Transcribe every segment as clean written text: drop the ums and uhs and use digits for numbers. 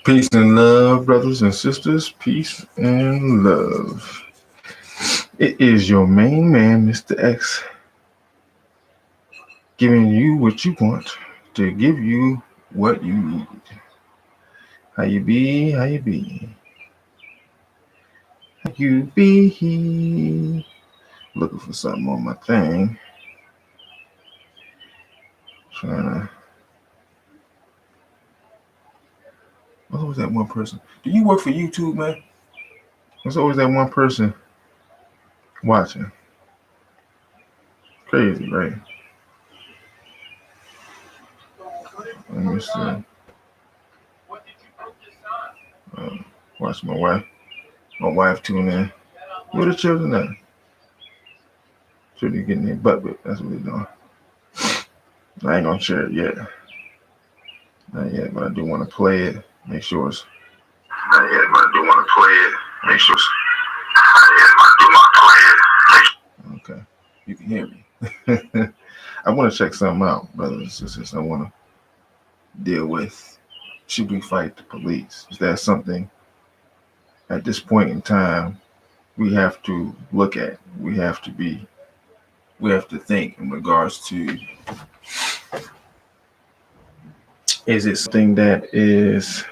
Peace and love, brothers and sisters. Peace and love. It is your main man, Mr. X, giving you what you want to give you what you need. How you be? How you be? How you be? Looking for something on my thing. Trying to. What's always that one person? Do you work for YouTube, man? There's always that one person watching. Crazy, right? Let me see. Watch my wife. My wife tune in. Where the children at? Children getting their butt whipped. That's what they're doing. I ain't gonna share it yet. Not yet, but I do want to play it. Make sure it's. Not yet, but I do want to play it. Make sure it's. Okay, you can hear me. I want to check something out, brothers and sisters. I want to deal with, should we fight the police? Is that something at this point in time we have to look at? We have to think in regards to, is it something that is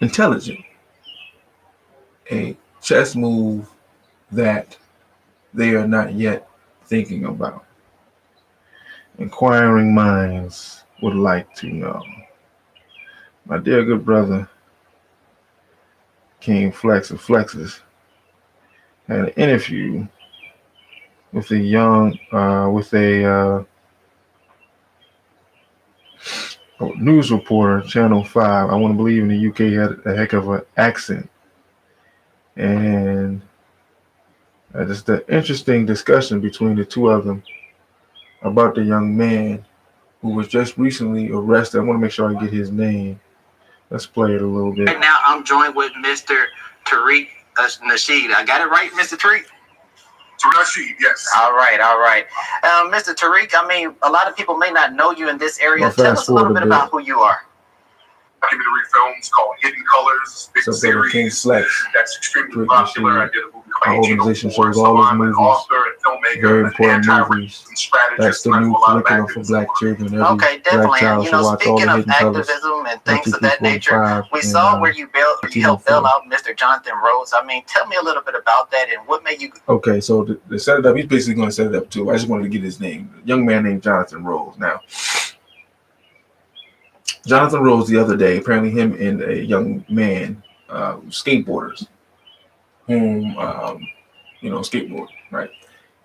intelligent? A chess move that they are not yet thinking about. Inquiring minds would like to know. My dear good brother, King Flex of Flexes, had an interview with a news reporter, Channel 5. I want to believe in the UK had a heck of an accent. And just an interesting discussion between the two of them about the young man who was just recently arrested. I want to make sure I get his name. Let's play it a little bit. Right now, I'm joined with Mr. Tariq Nasheed. I got it right, Mr. Tariq? Nasheed, yes. All right. Mr. Tariq, I mean, a lot of people may not know you in this area. Well, tell us a little bit about who you are. Documentary films called Hidden Colors, big series King Flex, that's extremely popular. I did a movie our called organization shows all his movies, author and filmmaker, very important movies. That's strategist. the new curriculum for black children. Every Okay, definitely. black child should watch all speaking the of Hidden Colors. activism and things of that nature, we saw where you helped bail out Mr. Jonathan Rhodes. I mean, tell me a little bit about that and what made you. Okay, so to set it up, he's basically going to set it up too. I just wanted to get his name. A young man named Jonathan Rhodes. Now, Jonathan Rhodes the other day, apparently him and a young man, skateboarders, whom, skateboard, right?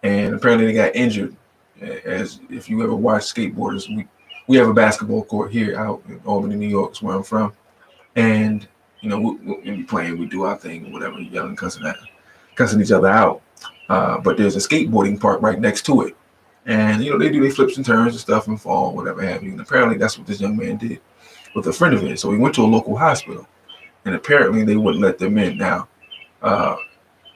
And apparently they got injured. As if you ever watch skateboarders, we have a basketball court here out in Albany, New York, is where I'm from. And, we'll be playing, we do our thing, whatever, yelling, cussing each other out. But there's a skateboarding park right next to it. And, they do their flips and turns and stuff and fall, whatever have you. And apparently that's what this young man did with a friend of his. So he went to a local hospital. And apparently they wouldn't let them in. Now,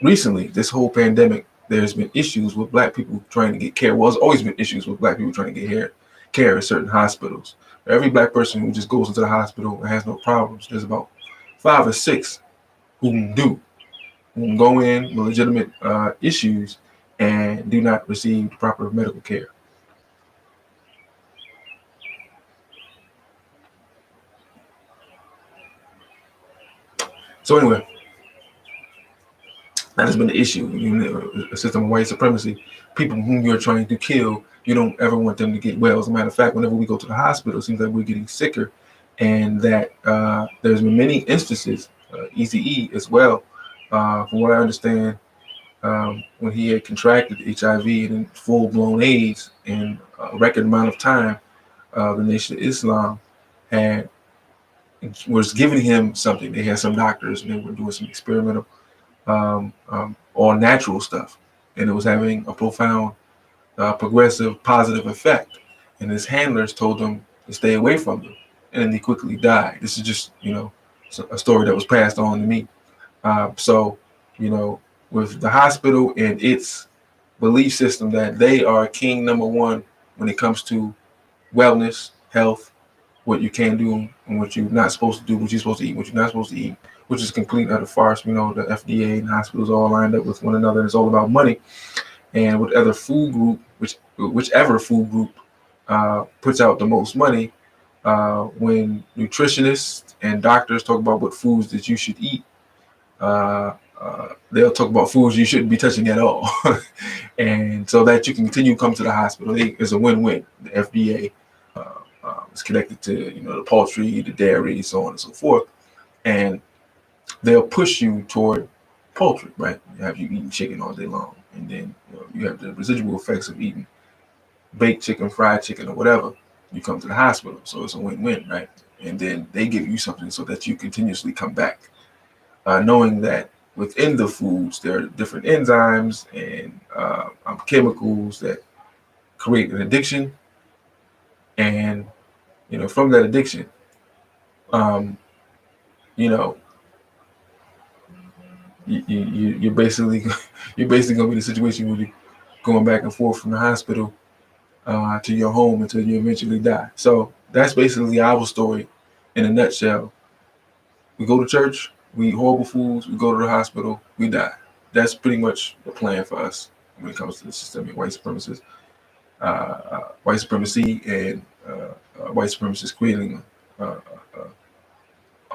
recently, this whole pandemic, there's been issues with black people trying to get care. Well, there's always been issues with black people trying to get care at certain hospitals. Every black person who just goes into the hospital and has no problems, there's about 5 or 6 who go in with legitimate issues and do not receive proper medical care. So anyway, that has been the issue. A system of white supremacy. People whom you're trying to kill, you don't ever want them to get well. As a matter of fact, whenever we go to the hospital, it seems like we're getting sicker, and that there's been many instances, Eazy-E as well, from what I understand, when he had contracted HIV and then full-blown AIDS in a record amount of time, the Nation of Islam was giving him something. They had some doctors and they were doing some experimental all natural stuff, and it was having a profound progressive positive effect, and his handlers told him to stay away from them, and then he quickly died. This is just a story that was passed on to me. So with the hospital and its belief system that they are king number one when it comes to wellness, health, what you can do and what you're not supposed to do, what you're supposed to eat, what you're not supposed to eat, which is complete utter farce. The FDA and hospitals all lined up with one another, and it's all about money. And whichever food group puts out the most money, when nutritionists and doctors talk about what foods that you should eat, they'll talk about foods you shouldn't be touching at all. And so that you can continue to come to the hospital, it's a win-win. The FDA is connected to the poultry, the dairy, so on and so forth, and they'll push you toward poultry, right? Have you eating chicken all day long, and then you have the residual effects of eating baked chicken, fried chicken, or whatever. You come to the hospital, so it's a win-win, right? And then they give you something so that you continuously come back, knowing that within the foods there are different enzymes and chemicals that create an addiction, and from that addiction, you're basically gonna be in a situation where you're going back and forth from the hospital to your home until you eventually die. So that's basically our story in a nutshell. We go to church, we eat horrible foods, we go to the hospital, we die. That's pretty much the plan for us when it comes to the systemic white supremacy and white supremacists creating a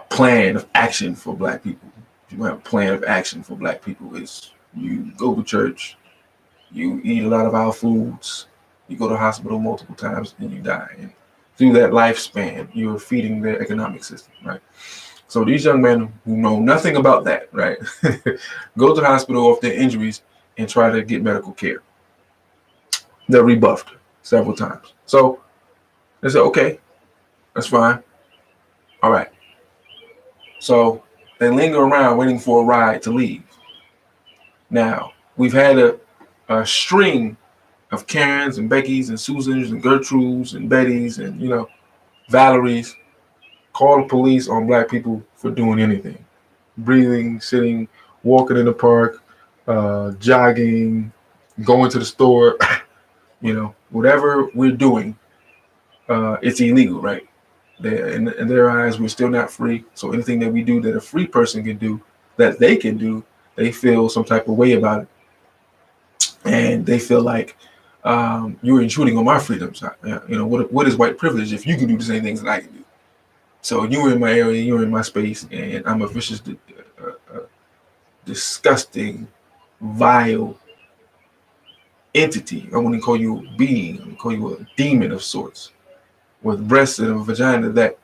plan of action for Black people. If you have a plan of action for Black people, is you go to church, you eat a lot of our foods, you go to the hospital multiple times, and you die. And through that lifespan, you're feeding their economic system, right? So these young men who know nothing about that, right, go to the hospital off their injuries and try to get medical care. They're rebuffed several times. So they say, okay, that's fine. All right. So they linger around waiting for a ride to leave. Now, we've had a string of Karens and Beckys and Susans and Gertrudes and Bettys and, Valeries call the police on Black people for doing anything. Breathing, sitting, walking in the park, jogging, going to the store, whatever we're doing, it's illegal, right? In their eyes, we're still not free. So anything that we do that a free person can do, that they can do, they feel some type of way about it. And they feel like you're intruding on my freedoms. What is white privilege if you can do the same things that I can do? So you're in my area, you're in my space, and I'm a vicious, disgusting, vile entity. I wouldn't call you a being. I would call you a demon of sorts, with breasts and a vagina that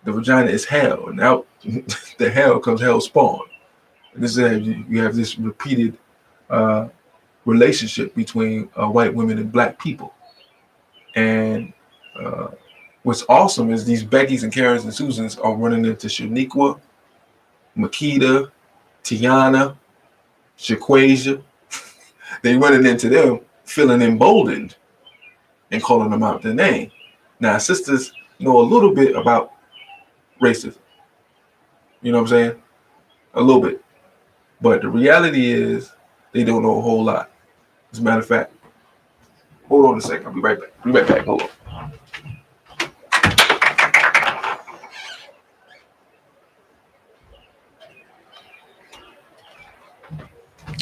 the vagina is hell, and out the hell comes hell spawn. And this is you have this repeated relationship between white women and Black people. And what's awesome is these Beckys and Karens and Susans are running into Shaniqua, Makita, Tiana, Shaquasia. They running into them, feeling emboldened and calling them out their name. Now, sisters know a little bit about racism. You know what I'm saying? A little bit. But the reality is they don't know a whole lot. As a matter of fact, hold on a second. I'll be right back. Be right back. Hold on.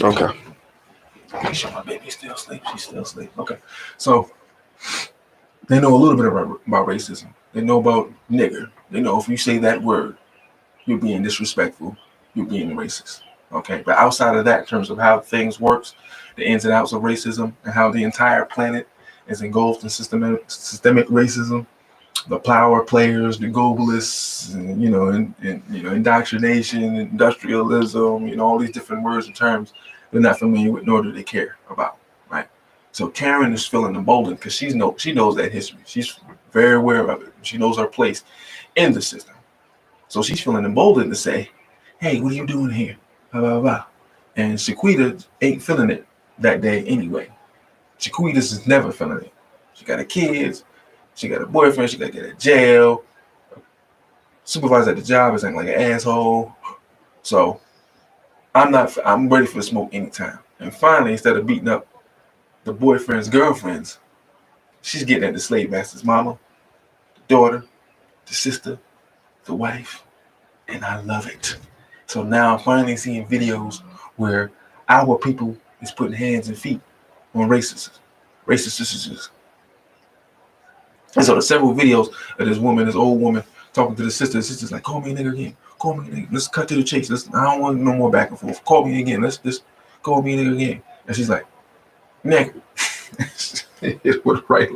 Okay. Make sure my baby's still asleep. She's still asleep. Okay. So they know a little bit about racism. They know about nigger. They know if you say that word, you're being disrespectful. You're being racist. Okay. But outside of that, in terms of how things works, the ins and outs of racism, and how the entire planet is engulfed in systemic racism, the power players, the globalists, and, indoctrination, industrialism, all these different words and terms they're not familiar with, nor do they care about, right? So Karen is feeling emboldened because she knows that history. She's very aware of it. She knows her place in the system. So she's feeling emboldened to say, hey, what are you doing here? Blah, blah, blah. And Shaquita ain't feeling it that day anyway. Shaquita is never feeling it. She got her kids. She got a boyfriend. She got to get out of jail. Supervisor at the job is acting like an asshole. So I'm ready for the smoke anytime. And finally, instead of beating up the boyfriend's girlfriends, she's getting at the slave master's mama, the daughter, the sister, the wife, and I love it. So now I'm finally seeing videos where our people is putting hands and feet on racist sisters. And so there's several videos of this woman, this old woman, talking to the sister. The sister's like, call me a nigga again. Call me a nigga. Let's cut to the chase. I don't want no more back and forth. Call me again. Let's just call me a nigga again. And she's like, nigga. It was right.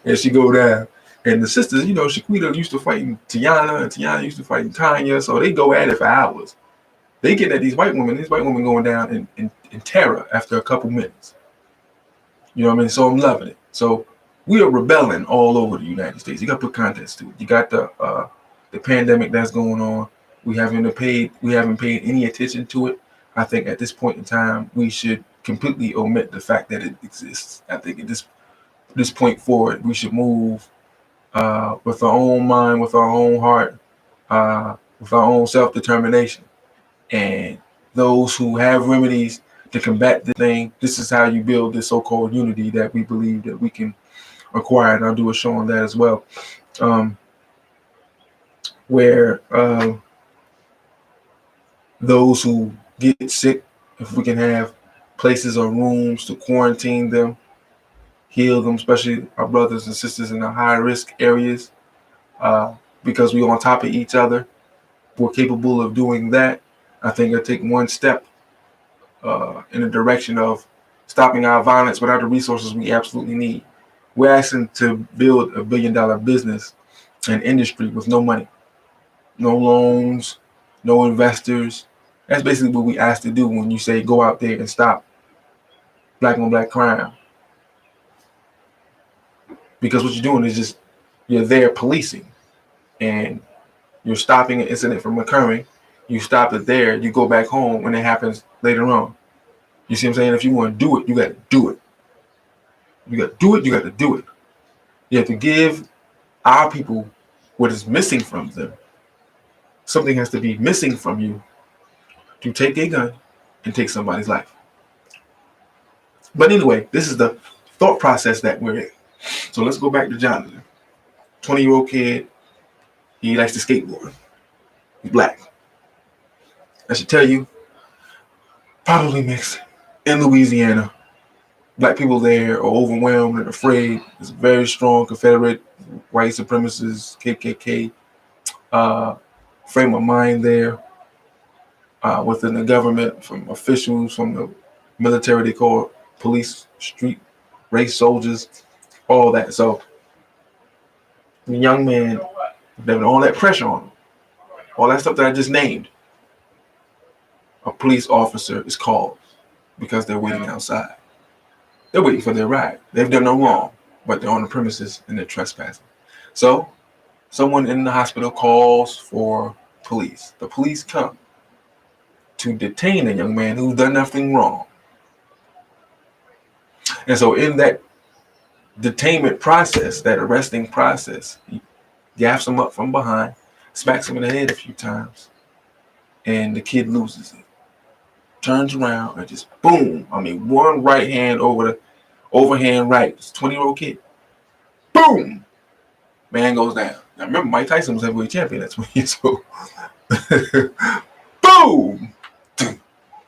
And she go down. And the sisters, you know, Shaquita used to fighting Tiana, and Tiana used to fighting Tanya. So they go at it for hours. They get at these white women going down in terror after a couple minutes. You know what I mean? So I'm loving it. So we are rebelling all over the United States. You got to put context to it. You got the pandemic that's going on. We haven't paid any attention to it. I think at this point in time, we should completely omit the fact that it exists. I think at this point forward, we should move with our own mind, with our own heart, with our own self-determination. And those who have remedies to combat the thing, this is how you build this so-called unity that we believe that we can acquire. And I'll do a show on that as well. Where those who get sick, if we can have places or rooms to quarantine them, heal them, especially our brothers and sisters in the high-risk areas, because we're on top of each other. We're capable of doing that. I think it'll take one step in the direction of stopping our violence without the resources we absolutely need. We're asking to build $1 billion business and industry with no money, no loans, no investors. That's basically what we asked to do when you say go out there and stop black on black crime. Because what you're doing is just, you're there policing and you're stopping an incident from occurring. You stop it there, you go back home when it happens later on. You see what I'm saying? If you want to do it, you got to do it. You got to do it, you got to do it. You have to give our people what is missing from them. Something has to be missing from you to take a gun and take somebody's life. But anyway, this is the thought process that we're in. So let's go back to Jonathan. 20-year-old kid. He likes to skateboard. He's black. I should tell you, probably mixed in Louisiana. Black people there are overwhelmed and afraid. There's a very strong Confederate, white supremacist, KKK frame of mind there within the government, from officials, from the military, they call it police, street, race soldiers, all that. So the young man, having all that pressure on him, all that stuff that I just named, a police officer is called because they're waiting outside. They're waiting for their ride. They've done no wrong, but they're on the premises and they're trespassing. So someone in the hospital calls for police. The police come to detain a young man who's done nothing wrong. And so in that detainment process, that arresting process, he gaffs him up from behind, smacks him in the head a few times, and the kid loses it. Turns around and just boom. I mean, one right hand over the overhand right. It's a 20-year-old kid. Boom. Man goes down. Now remember, Mike Tyson was heavyweight champion at 20 years old. Boom.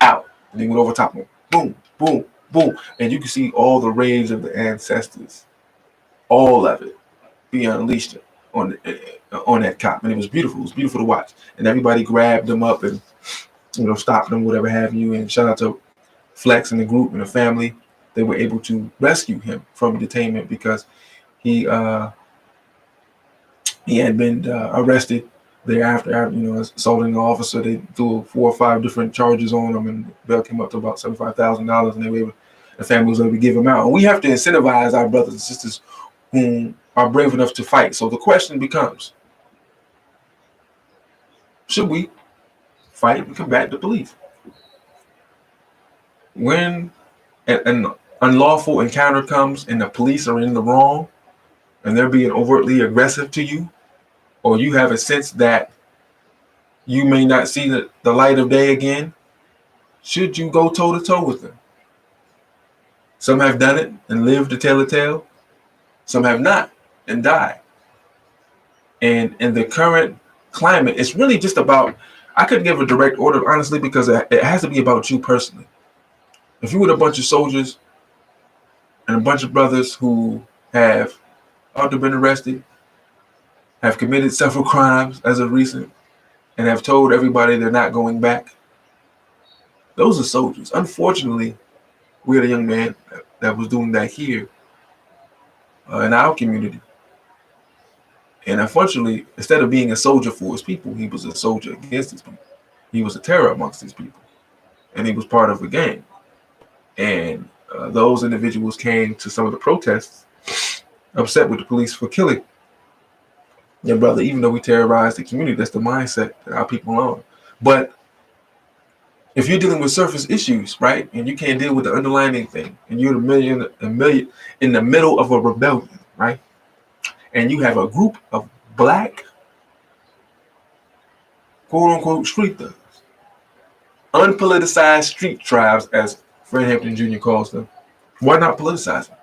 Out. And he went over top of him. Boom, boom, boom. And you can see all the rage of the ancestors. All of it being unleashed on that cop. And it was beautiful. It was beautiful to watch. And everybody grabbed him up and, stopped them, whatever have you. And shout out to Flex and the group and the family. They were able to rescue him from detainment because he had been arrested thereafter, assaulting an officer. They threw 4 or 5 different charges on him, and the bail came up to about $75,000, and the family was able to give him out. And we have to incentivize our brothers and sisters who are brave enough to fight. So the question becomes, should we fight and combat the police? When an unlawful encounter comes and the police are in the wrong and they're being overtly aggressive to you, or you have a sense that you may not see the light of day again, should you go toe-to-toe with them? Some have done it and lived to tell the tale. Some have not and died. And in the current climate, it's really just about, I couldn't give a direct order, honestly, because it has to be about you personally. If you were a bunch of soldiers and a bunch of brothers who have either been arrested, have committed several crimes as of recent, and have told everybody they're not going back, those are soldiers. Unfortunately, we had a young man that was doing that here in our community. And unfortunately, instead of being a soldier for his people, he was a soldier against his people. He was a terror amongst his people. And he was part of a gang. And those individuals came to some of the protests upset with the police for killing your brother, even though we terrorized the community. That's the mindset that our people are on. But if you're dealing with surface issues, right, and you can't deal with the underlying thing, and you're a million in the middle of a rebellion, right, and you have a group of black, quote unquote, street thugs, unpoliticized street tribes, as Fred Hampton Jr. calls them, why not politicize them?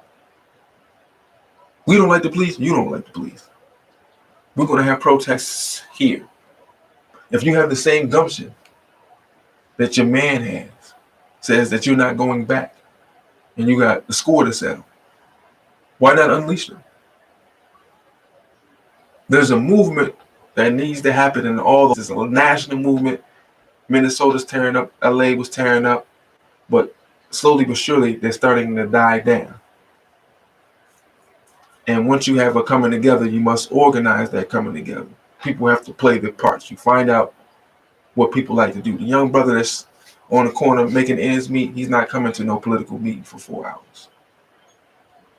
We don't like the police, you don't like the police. We're going to have protests here. If you have the same gumption that your man has, says that you're not going back, and you got the score to settle, why not unleash them? There's a movement that needs to happen in all those. It's a national movement. Minnesota's tearing up, LA was tearing up, but slowly but surely they're starting to die down. And once you have a coming together, you must organize that coming together. People have to play their parts. You find out what people like to do. The young brother that's on the corner making ends meet, he's not coming to no political meeting for 4 hours.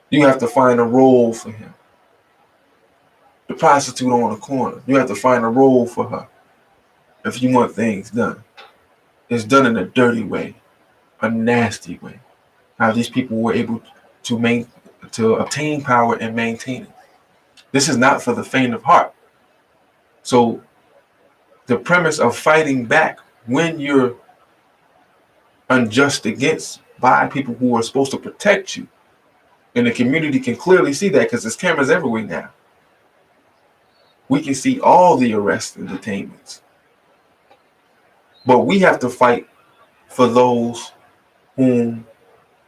You have to find a role for him. The prostitute on the corner, you have to find a role for her if you want things done. It's done in a dirty way, a nasty way. How these people were able to obtain power and maintain it. This is not for the faint of heart. So the premise of fighting back when you're unjust against by people who are supposed to protect you, and the community can clearly see that because there's cameras everywhere now. We can see all the arrests and detainments. But we have to fight for those whom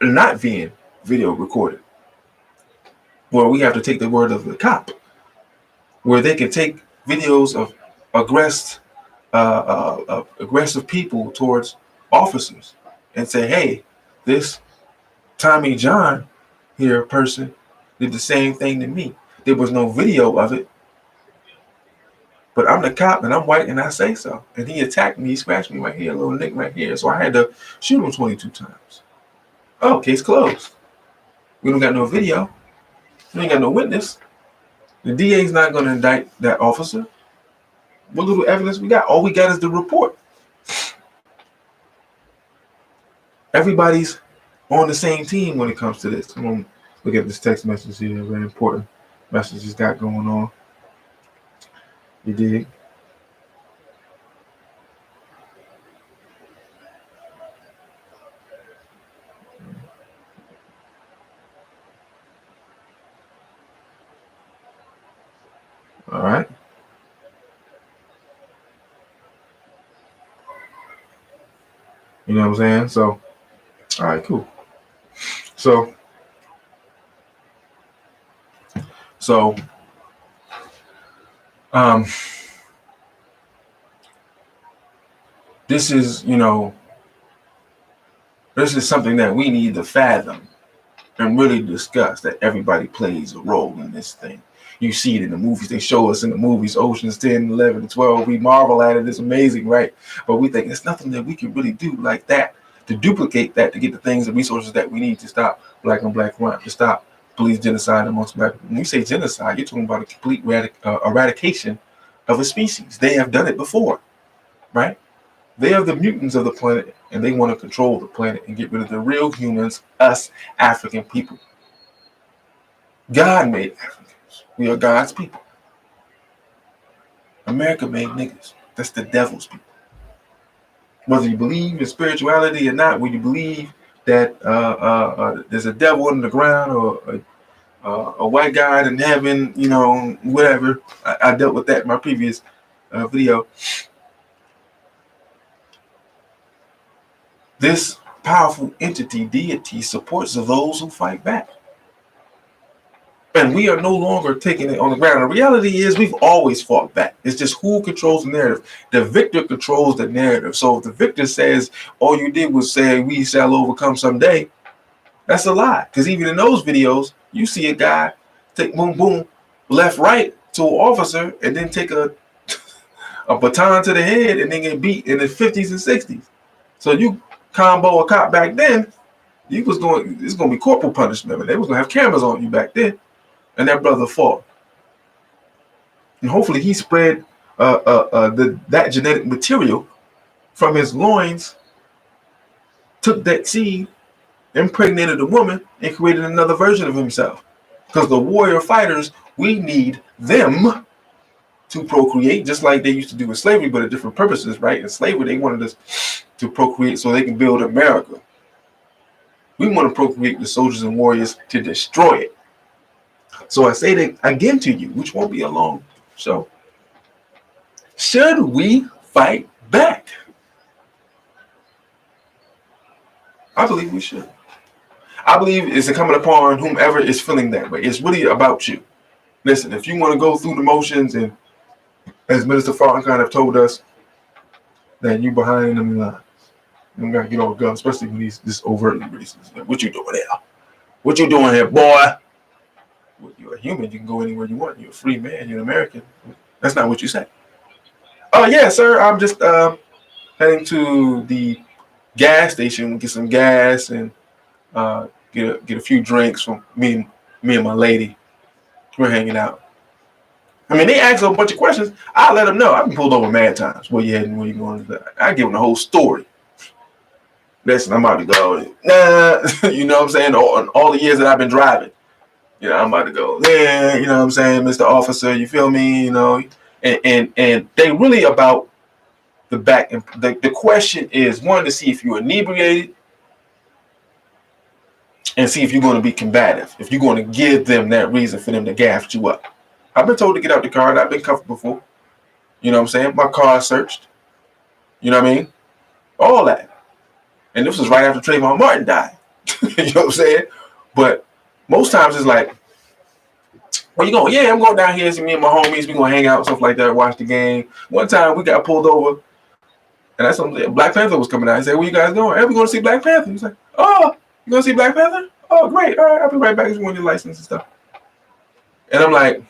are not being video recorded. Where we have to take the word of the cop, where they can take videos of aggressive people towards officers and say, hey, this Tommy John here person did the same thing to me. There was no video of it, but I'm the cop and I'm white and I say so. And he attacked me, he scratched me right here, a little nick right here. So I had to shoot him 22 times. Oh, case closed. We don't got no video. We ain't got no witness. The DA's not going to indict that officer. What little evidence we got? All we got is the report. Everybody's on the same team when it comes to this. Come on, look at this text message here. Very important messages got going on. You dig? All right. You know what I'm saying? So, all right, cool. So this is, this is something that we need to fathom and really discuss, that everybody plays a role in this thing. You see it in the movies. They show us in the movies, Oceans 10, 11, and 12. We marvel at it. It's amazing, right? But we think there's nothing that we can really do like that to duplicate that, to get the things, the resources that we need to stop black on black crime, to stop police genocide amongst black people. When we say genocide, you're talking about a complete eradication of a species. They have done it before, right? They are the mutants of the planet, and they want to control the planet and get rid of the real humans, us African people. God made Africans. We are God's people. America made niggas. That's the devil's people. Whether you believe in spirituality or not, whether you believe that there's a devil under the ground, or a white guy and having, you know, whatever. I dealt with that in my previous video. This powerful entity, deity, supports those who fight back. And we are no longer taking it on the ground. The reality is we've always fought back. It's just who controls the narrative. The victor controls the narrative. So if the victor says all you did was say we shall overcome someday, that's a lie. Because even in those videos, you see a guy take boom, boom, left, right to an officer and then take a baton to the head and then get beat in the 50s and 60s. So you combo a cop back then, it's going to be corporal punishment. But they was going to have cameras on you back then. And that brother fought. And hopefully he spread that genetic material from his loins, took that seed, impregnated a woman, and created another version of himself. Because the warrior fighters, we need them to procreate, just like they used to do with slavery, but at different purposes, right? In slavery, they wanted us to procreate so they can build America. We want to procreate the soldiers and warriors to destroy it. So I say that again to you, which won't be a long show. Should we fight back? I believe we should. I believe it's incumbent upon whomever is feeling that way. It's really about you. Listen, if you want to go through the motions, and as Minister Farrakhan kind of told us, that you behind them lines. You gotta get on guns, especially when he's this overtly racist. Like, what you doing here? What you doing here, boy? Well, you're a human. You can go anywhere you want. You're a free man. You're an American. That's not what you say. Oh yeah, sir. I'm just heading to the gas station, get some gas, and get a few drinks from me and my lady. We're hanging out. I mean, they ask a bunch of questions. I let them know. I've been pulled over mad times. Where you heading? Where you going? I give them the whole story. Listen, I'm about to go. Nah, you know what I'm saying? All the years that I've been driving, you know, I'm about to go. Yeah, you know what I'm saying, Mr. Officer. You feel me? You know, and they really about the back. And the question is, one, to see if you're inebriated, and see if you're going to be combative. If you're going to give them that reason for them to gaff you up. I've been told to get out the car, and I've been cuffed before. You know what I'm saying? My car searched. You know what I mean? All that. And this was right after Trayvon Martin died. You know what I'm saying? But most times it's like, where you going? Yeah, I'm going down here, see me and my homies. We're going to hang out, stuff like that, watch the game. One time we got pulled over, and that's something. Black Panther was coming out. He said, where you guys going? Hey, we're going to see Black Panther. He's like, oh, you going to see Black Panther? Oh, great. All right, I'll be right back. Just want your license and stuff. And I'm like,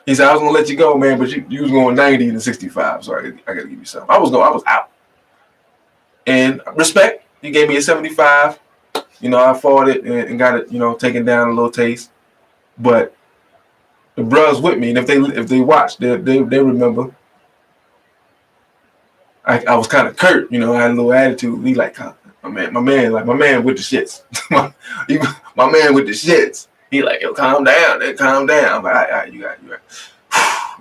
he said, I was going to let you go, man, but you was going 90 to 65, so I got to give you something. I was out. And respect. He gave me a 75. You know, I fought it and got it, you know, taken down a little taste. But the bros with me, and if they watch, they remember. I was kind of curt, you know. I had a little attitude. He like, my man with the shits. my man with the shits. He like, yo, calm down. I'm like, all right, you got.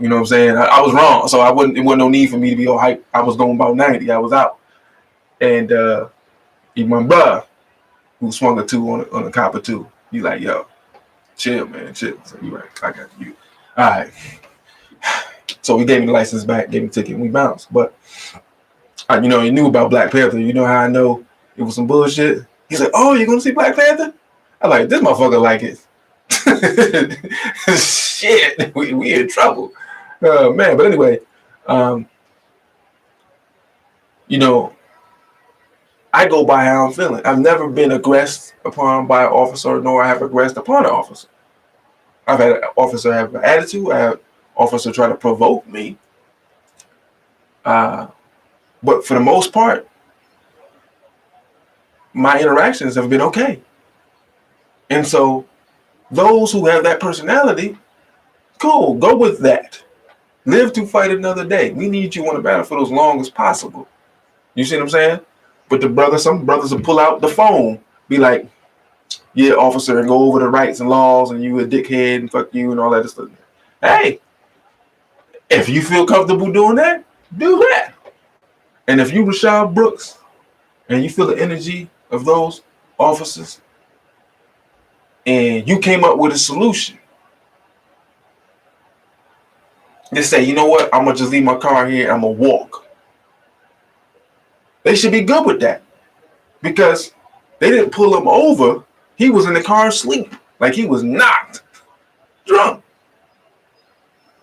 You know what I'm saying? I was wrong, so it wasn't no need for me to be all hype. I was going about 90. I was out, and even my brother, who swung a 2 on a copper 2, he like, yo, chill, man, chill. So you right, I got you. All right. So he gave me the license back, gave me the ticket, and we bounced. But you know, he knew about Black Panther. You know how I know it was some bullshit? He's like, oh, you gonna see Black Panther? I'm like, this motherfucker like it. Shit, we in trouble. Man, but anyway, you know, I go by how I'm feeling. I've never been aggressed upon by an officer, nor I have aggressed upon an officer. I've had an officer have an attitude. I have an officer try to provoke me. But for the most part, my interactions have been okay. And so those who have that personality, cool, go with that. Live to fight another day. We need you on the battlefield as long as possible. You see what I'm saying? But some brothers will pull out the phone, be like, yeah, officer, and go over the rights and laws, and you a dickhead, and fuck you, and all that stuff. Hey, if you feel comfortable doing that, do that. And if you Rashad Brooks, and you feel the energy of those officers, and you came up with a solution. Just say, you know what? I'm gonna just leave my car here. I'm gonna walk. They should be good with that because they didn't pull him over. He was in the car asleep, like he was knocked drunk.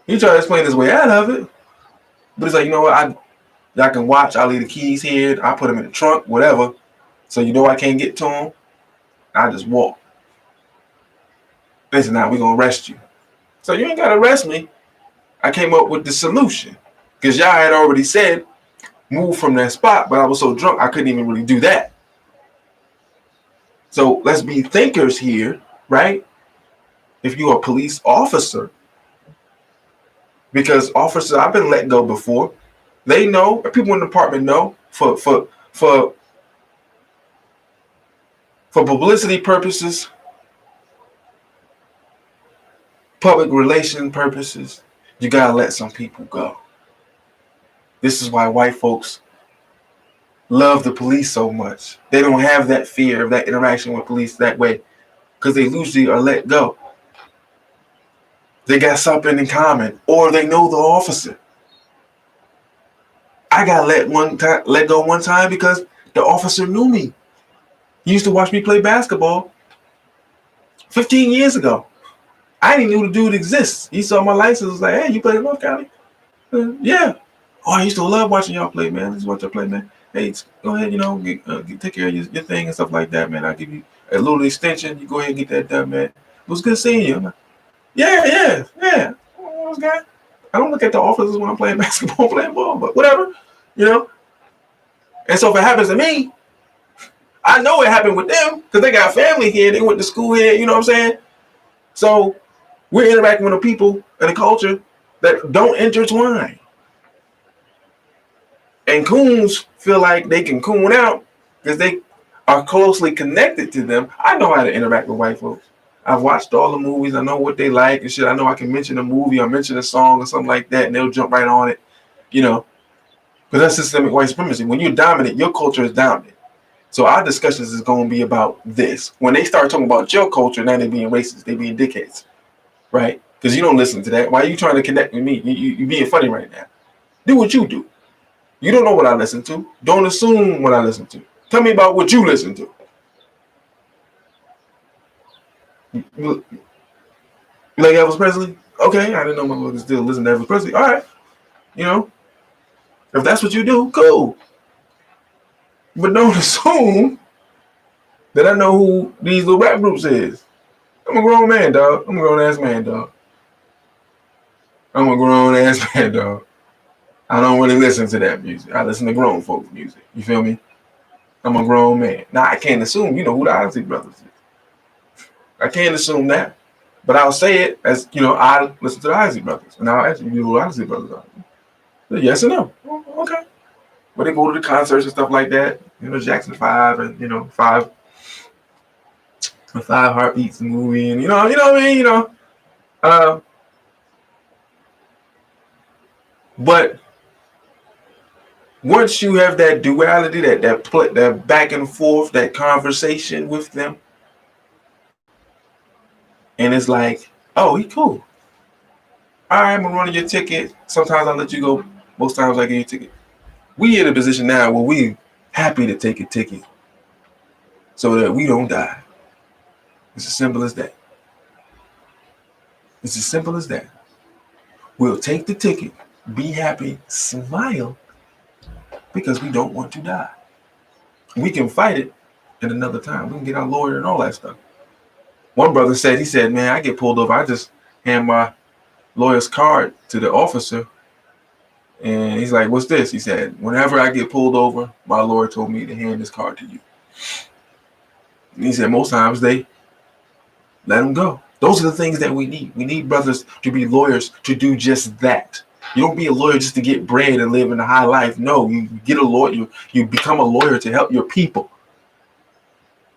He tried to explain his way out of it, but he's like, you know what? I can watch. I'll leave the keys here. I put them in the trunk, whatever. So you know I can't get to him. I just walk. Listen, now we're gonna arrest you. So you ain't gotta arrest me. I came up with the solution because y'all had already said move from that spot, but I was so drunk I couldn't even really do that. So let's be thinkers here, right? If you're a police officer, because officers, I've been let go before. They know, people in the department know, for publicity purposes, public relation purposes, you gotta let some people go. This is why white folks love the police so much. They don't have that fear of that interaction with police that way because they usually are let go. They got something in common, or they know the officer. I got let go one time because the officer knew me. He used to watch me play basketball 15 years ago. I didn't know the dude exists. He saw my license, was like, hey, you play in North County? Yeah. Oh, I used to love watching y'all play, man. This is what y'all play, man. Hey, go ahead, take care of your thing and stuff like that, man. I'll give you a little extension. You go ahead and get that done, man. It was good seeing you. I'm like, yeah. Oh, guy. I don't look at the officers when I'm playing basketball, playing ball, but whatever, And so if it happens to me, I know it happened with them because they got family here. They went to school here, you know what I'm saying? So we're interacting with the people and the culture that don't intertwine. And coons feel like they can coon out because they are closely connected to them. I know how to interact with white folks. I've watched all the movies. I know what they like and shit. I know I can mention a movie or mention a song or something like that, and they'll jump right on it, because that's systemic white supremacy. When you're dominant, your culture is dominant. So our discussions is going to be about this. When they start talking about your culture, now they're being racist. They're being dickheads, right? Because you don't listen to that. Why are you trying to connect with me? You're being funny right now. Do what you do. You don't know what I listen to. Don't assume what I listen to. Tell me about what you listen to. You like Elvis Presley? Okay, I didn't know my mother still listen to Elvis Presley. All right, if that's what you do, cool. But don't assume that I know who these little rap groups is. I'm a grown man, dog. I'm a grown ass man, dog. I don't really listen to that music. I listen to grown folks' music. You feel me? I'm a grown man. Now, I can't assume you know who the Isley Brothers is. I can't assume that. But I'll say it as, I listen to the Isley Brothers. And I'll ask you who the Isley Brothers are. Yes or no? Okay. But they go to the concerts and stuff like that. Jackson 5 and, 5 Heartbeats movie. And, you know what I mean? But once you have that duality, that back and forth, that conversation with them, and it's like, oh, he cool. All right, I'm gonna run your ticket. Sometimes I let you go. Most times I give you a ticket. We in a position now where we happy to take a ticket so that we don't die. It's as simple as that. It's as simple as that. We'll take the ticket, be happy, smile, because we don't want to die. We can fight it at another time. We can get our lawyer and all that stuff. One brother said, man, I get pulled over. I just hand my lawyer's card to the officer. And he's like, what's this? He said, whenever I get pulled over, my lawyer told me to hand this card to you. And he said, most times they let them go. Those are the things that we need. We need brothers to be lawyers to do just that. You don't be a lawyer just to get bread and live in a high life. No, you get a lawyer. You become a lawyer to help your people,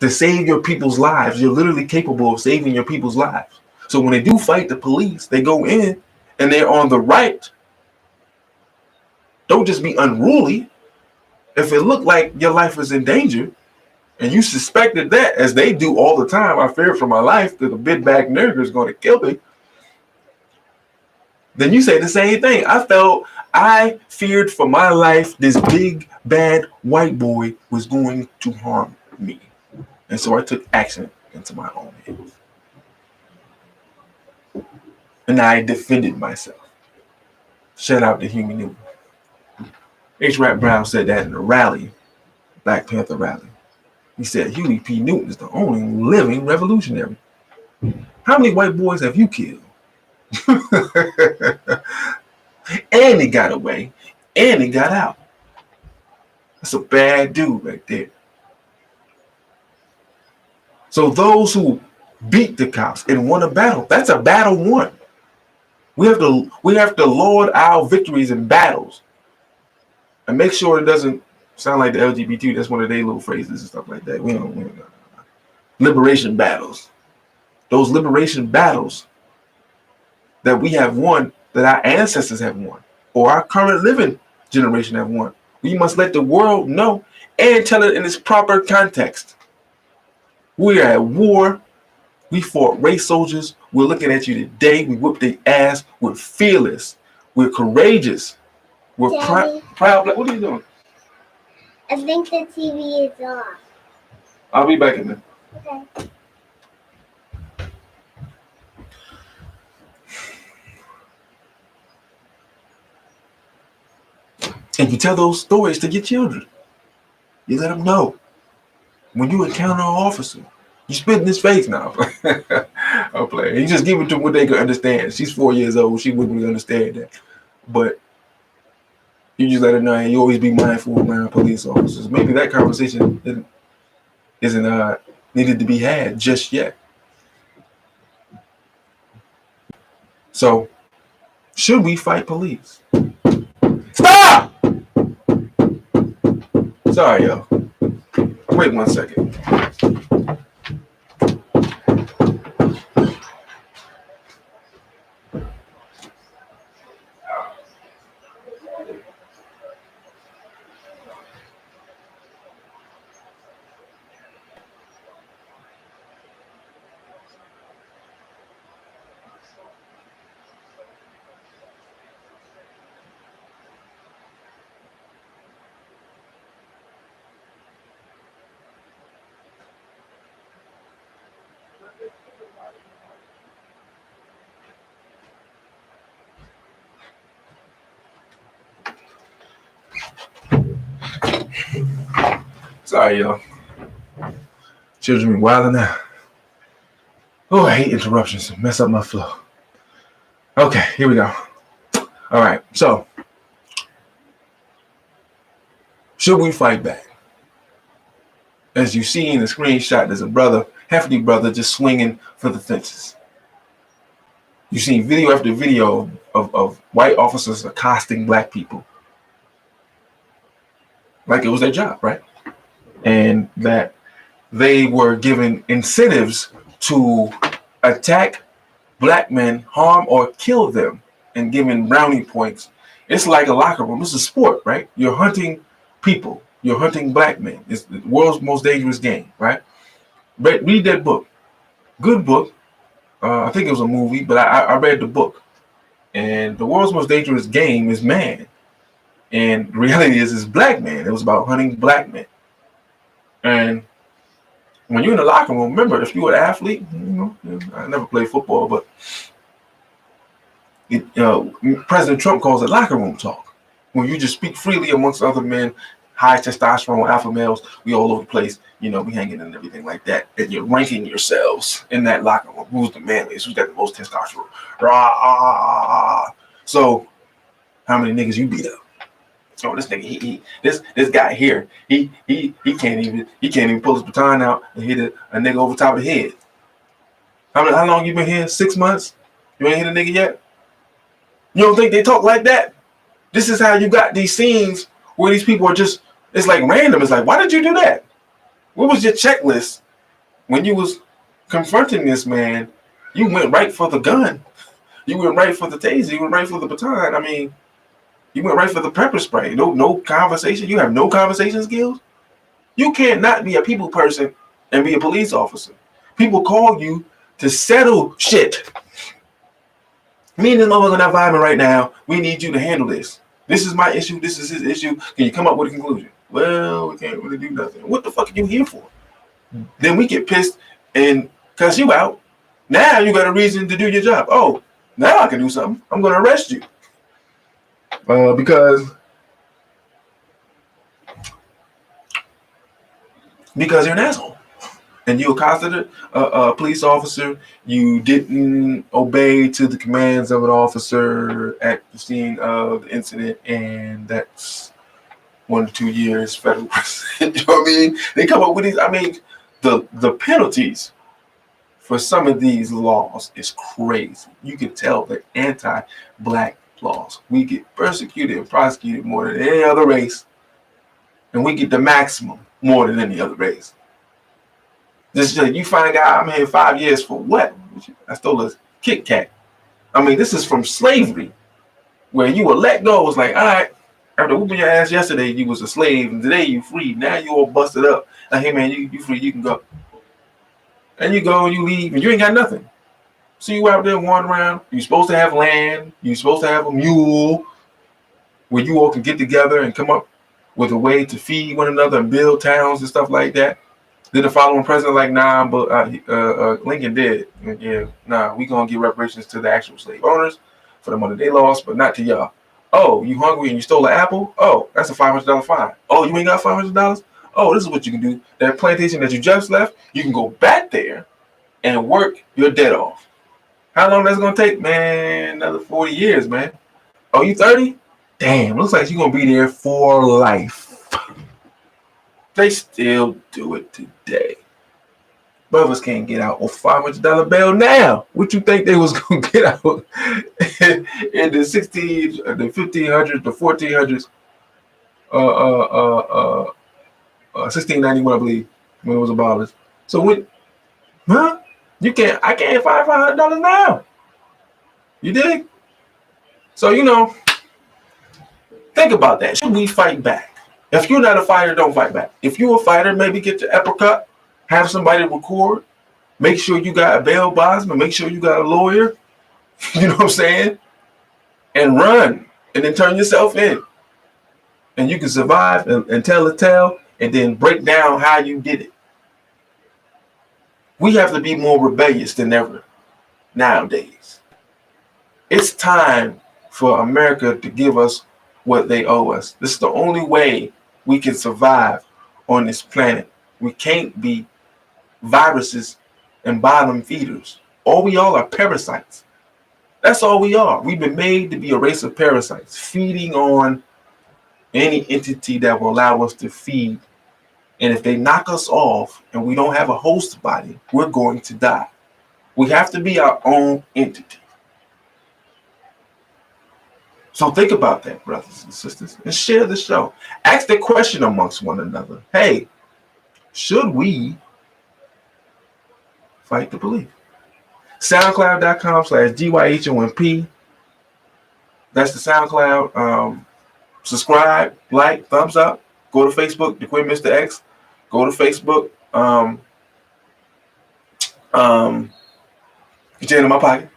to save your people's lives. You're literally capable of saving your people's lives. So when they do fight the police, they go in and they're on the right. Don't just be unruly. If it looked like your life was in danger, and you suspected that, as they do all the time, I fear for my life that a big back nigger is going to kill me, then you say the same thing. I feared for my life this big, bad white boy was going to harm me. And so I took action into my own hands. And I defended myself. Shout out to Huey Newton. H. Rap Brown said that in a rally, Black Panther rally. He said Huey P. Newton is the only living revolutionary. How many white boys have you killed? And he got away, and he got out. That's a bad dude right there. So those who beat the cops and won a battle, that's a battle won. We have to laud our victories in battles and make sure it doesn't sound like the LGBT. That's one of their little phrases and stuff like that. We don't. Liberation battles. Those liberation battles that we have won, that our ancestors have won, or our current living generation have won. We must let the world know and tell it in its proper context. We are at war. We fought race soldiers. We're looking at you today. We whipped their ass. We're fearless. We're courageous. We're proud. What are you doing? I think the TV is off. I'll be back in there. Okay. And you tell those stories to your children. You let them know. When you encounter an officer, you spit in his face now. I'll play. You just give it to them what they can understand. She's 4 years old. She wouldn't really understand that. But you just let her know, and you always be mindful around police officers. Maybe that conversation isn't needed to be had just yet. So, should we fight police? Stop! Sorry, y'all. Wait 1 second. Sorry, y'all. Children be wilding now. Oh, I hate interruptions. Mess up my flow. Okay, here we go. All right, so should we fight back? As you see in the screenshot, there's a brother, hefty brother, just swinging for the fences. You see video after video of white officers accosting black people like it was their job, right? And that they were given incentives to attack black men, harm or kill them, and given brownie points. It's like a locker room. It's a sport, right? You're hunting people. You're hunting black men. It's the world's most dangerous game, right? Read that book. Good book. I think it was a movie, but I read the book. And the world's most dangerous game is man. And the reality is black man. It was about hunting black men. And when you're in the locker room, remember, if you're an athlete, I never played football, but President Trump calls it locker room talk. When you just speak freely amongst other men, high testosterone, alpha males, we all over the place, we hanging and everything like that. And you're ranking yourselves in that locker room. Who's the manliest? Who's got the most testosterone? So, how many niggas you beat up? So this nigga, this guy here, he can't even pull his baton out and hit a nigga over top of the head. How long you been here? 6 months? You ain't hit a nigga yet? You don't think they talk like that? This is how you got these scenes where these people are just, it's like random. It's like, why did you do that? What was your checklist when you was confronting this man? You went right for the gun. You went right for the taser. You went right for the baton. I mean, you went right for the pepper spray. No conversation. You have no conversation skills. You can't not be a people person and be a police officer. People call you to settle shit. Me and this motherfucker not vibing right now. We need you to handle this. This is my issue. This is his issue. Can you come up with a conclusion? Well, we can't really do nothing. What the fuck are you here for? Then we get pissed and cuss you out. Now you got a reason to do your job. Oh, now I can do something. I'm going to arrest you. Because you're an asshole. And you accosted a police officer. You didn't obey to the commands of an officer at the scene of the incident. And that's 1 to 2 years federal prison. You know what I mean? They come up with these. I mean, the penalties for some of these laws is crazy. You can tell they're anti-black laws. We get persecuted and prosecuted more than any other race. And we get the maximum more than any other race. This is, you find out I'm here 5 years for what? I stole a Kit Kat. I mean, this is from slavery, where you were let go. It was like, all right, after whooping your ass yesterday, you was a slave, and today you free. Now you all busted up. Like, hey man, you free, you can go. And you go and you leave, and you ain't got nothing. So you out there wandering around. You're supposed to have land. You're supposed to have a mule where you all can get together and come up with a way to feed one another and build towns and stuff like that. Did the following president like, nah, but Lincoln did. Yeah, nah, we gonna give reparations to the actual slave owners for the money they lost, but not to y'all. Oh, you hungry and you stole an apple? Oh, that's a $500 fine. Oh, you ain't got $500? Oh, this is what you can do. That plantation that you just left, you can go back there and work your debt off. How long that's gonna take? Man, another 40 years, man. Oh, you 30? Damn, looks like you're gonna be there for life. They still do it today. Brothers can't get out on $500 bail now. What you think they was gonna get out in the 1500s, the 1400s, 1691, I believe, when it was abolished. So what? Huh? I can't find $500 now. You dig? So think about that. Should we fight back? If you're not a fighter, don't fight back. If you're a fighter, maybe get your uppercut, have somebody record, make sure you got a bail bondsman, make sure you got a lawyer, you know what I'm saying? And run, and then turn yourself in. And you can survive and tell the tale, and then break down how you did it. We have to be more rebellious than ever nowadays. It's time for America to give us what they owe us. This is the only way we can survive on this planet. We can't be viruses and bottom feeders. All we all are parasites. That's all we are. We've been made to be a race of parasites, feeding on any entity that will allow us to feed. And if they knock us off and we don't have a host body, we're going to die. We have to be our own entity. So think about that, brothers and sisters, and share the show. Ask the question amongst one another. Hey, should we fight the police? SoundCloud.com/GYHOMP. That's the SoundCloud. Subscribe, like, thumbs up. Go to Facebook, The Quinn Mr. X. Go to Facebook. Get your hand in my pocket.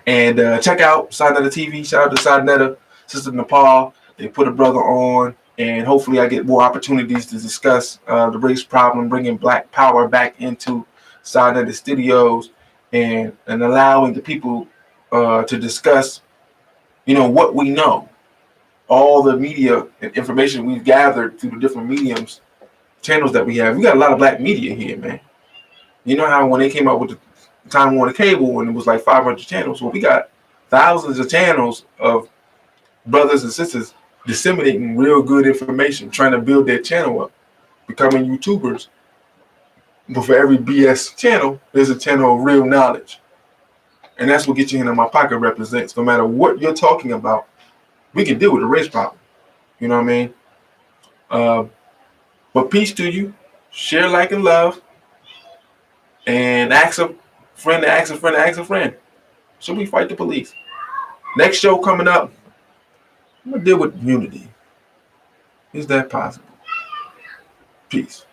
And check out Sadnetta TV. Shout out to Sadnetta, Sister Nepal. They put a brother on, and hopefully I get more opportunities to discuss the race problem, bringing Black power back into Sadnetta Studios, and allowing the people to discuss, what we know, all the media and information we've gathered through the different mediums, channels that we have. We got a lot of Black media here, man. You know how when they came out with the Time Warner Cable and it was like 500 channels. Well, we got thousands of channels of brothers and sisters disseminating real good information, trying to build their channel up, becoming YouTubers. But for every BS channel, there's a channel of real knowledge. And that's what Get Your Hand in My Pocket represents. No matter what you're talking about, we can deal with the race problem. You know what I mean? But peace to you. Share, like, and love. And ask a friend to ask a friend to ask a friend. Should we fight the police? Next show coming up, I'm going to deal with unity. Is that possible? Peace.